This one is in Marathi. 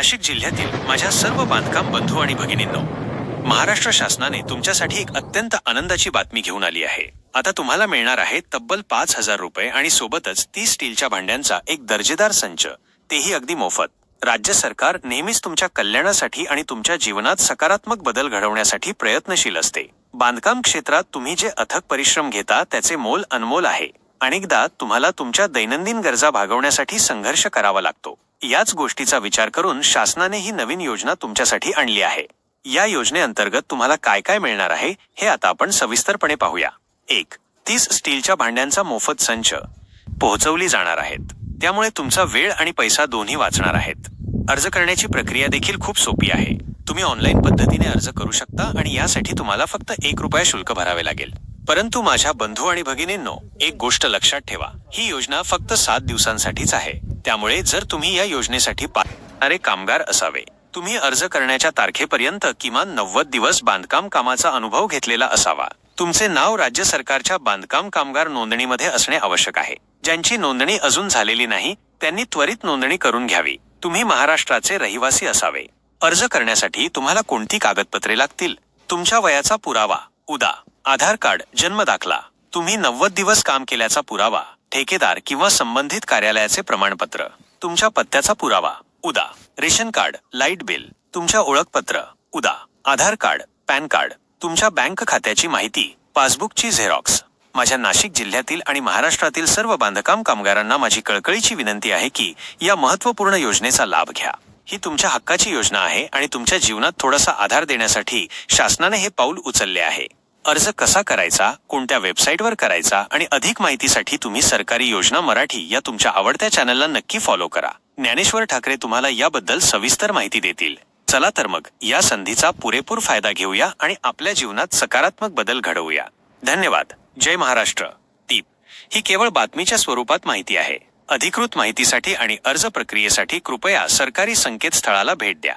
नाशिक जिल्ह्यातील माझ्या सर्व बांधकाम बंधू आणि भगिनींनो, महाराष्ट्र शासनाने तुमच्यासाठी एक अत्यंत आनंदाची बातमी घेऊन आली आहे। आता तुम्हाला मिळणार आहे तब्बल 5,000 रुपये आणि सोबतच 30 स्टीलच्या भांड्यांचा एक दर्जेदार संच, तेही अगदी मोफत। राज्य सरकार नेहमीच तुमच्या कल्याणासाठी आणि तुमच्या जीवनात सकारात्मक बदल घडवण्यासाठी प्रयत्नशील असते। बांधकाम क्षेत्रात तुम्ही जे अथक परिश्रम घेता त्याचे मोल अनमोल आहे। अनेकदा तुम्हाला तुमच्या दैनंदिन गरजा भागवण्यासाठी संघर्ष करावा लागतो। याच गोष्टीचा विचार करून शासनाने ही नवीन योजना तुमच्यासाठी आणली आहे। या योजनेअंतर्गत तुम्हाला काय काय मिळणार आहे हे आता आपण सविस्तरपणे पाहूया। 1. 30 स्टीलच्या भांड्यांचा मोफत संच पोहोचवली जाणार आहेत, त्यामुळे तुमचा वेळ आणि पैसा दोन्ही वाचणार आहेत। अर्ज करण्याची प्रक्रिया देखील खूप सोपी आहे। तुम्ही ऑनलाईन पद्धतीने अर्ज करू शकता आणि यासाठी तुम्हाला फक्त 1 रुपया शुल्क भरावे लागेल। परंतु माझ्या बंधू आणि भगिनींनो, एक गोष्ट लक्षात ठेवा, ही योजना फक्त 7 दिवसांसाठीच आहे। त्यामुळे जर तुम्ही या योजनेसाठी पात्र कामगार असावे, तुम्ही अर्ज करण्याच्या तारखेपर्यंत किमान 90 दिवस बांधकाम कामाचा अनुभव घेतलेला असावा, तुमचे नाव राज्य सरकारच्या बांधकाम कामगार नोंदणीमध्ये असणे आवश्यक आहे। ज्यांची नोंदणी अजून झालेली नाही त्यांनी त्वरित नोंदणी करून घ्यावी। तुम्ही महाराष्ट्राचे रहिवासी असावे। अर्ज करण्यासाठी तुम्हाला कोणती कागदपत्रे लागतील? तुमच्या वयाचा पुरावा, उदा. आधार कार्ड, जन्म दाखला, तुम्ही 90 दिवस काम केल्याचा पुरावा, ठेकेदार किंवा संबंधित कार्यालयाचे प्रमाणपत्र, तुमच्या पत्त्याचा पुरावा, उदा. रेशन कार्ड, लाईट बिल, तुमच्या ओळखपत्र, उदा. आधार कार्ड, पॅन कार्ड, तुमच्या बँक खात्याची माहिती, पासबुकची झेरॉक्स। माझ्या नाशिक जिल्ह्यातील आणि महाराष्ट्रातील सर्व बांधकाम कामगारांना माझी कळकळीची विनंती आहे की या महत्त्वपूर्ण योजनेचा लाभ घ्या। ही तुमच्या हक्काची योजना आहे आणि तुमच्या जीवनात थोडासा आधार देण्यासाठी शासनाने हे पाऊल उचलले आहे। अर्ज कसा करायचा, कोणत्या वेबसाईटवर करायचा आणि अधिक माहितीसाठी तुम्ही सरकारी योजना मराठी या तुमच्या आवडत्या चॅनलला नक्की फॉलो करा। ज्ञानेश्वर ठाकरे तुम्हाला याबद्दल सविस्तर माहिती देतील। चला तर मग या संधीचा पुरेपूर फायदा घेऊया आणि आपल्या जीवनात सकारात्मक बदल घडवूया। धन्यवाद। जय महाराष्ट्र। टीप: ही केवळ बातमीच्या स्वरूपात माहिती आहे। अधिकृत माहितीसाठी आणि अर्ज प्रक्रियेसाठी कृपया सरकारी संकेतस्थळाला भेट द्या।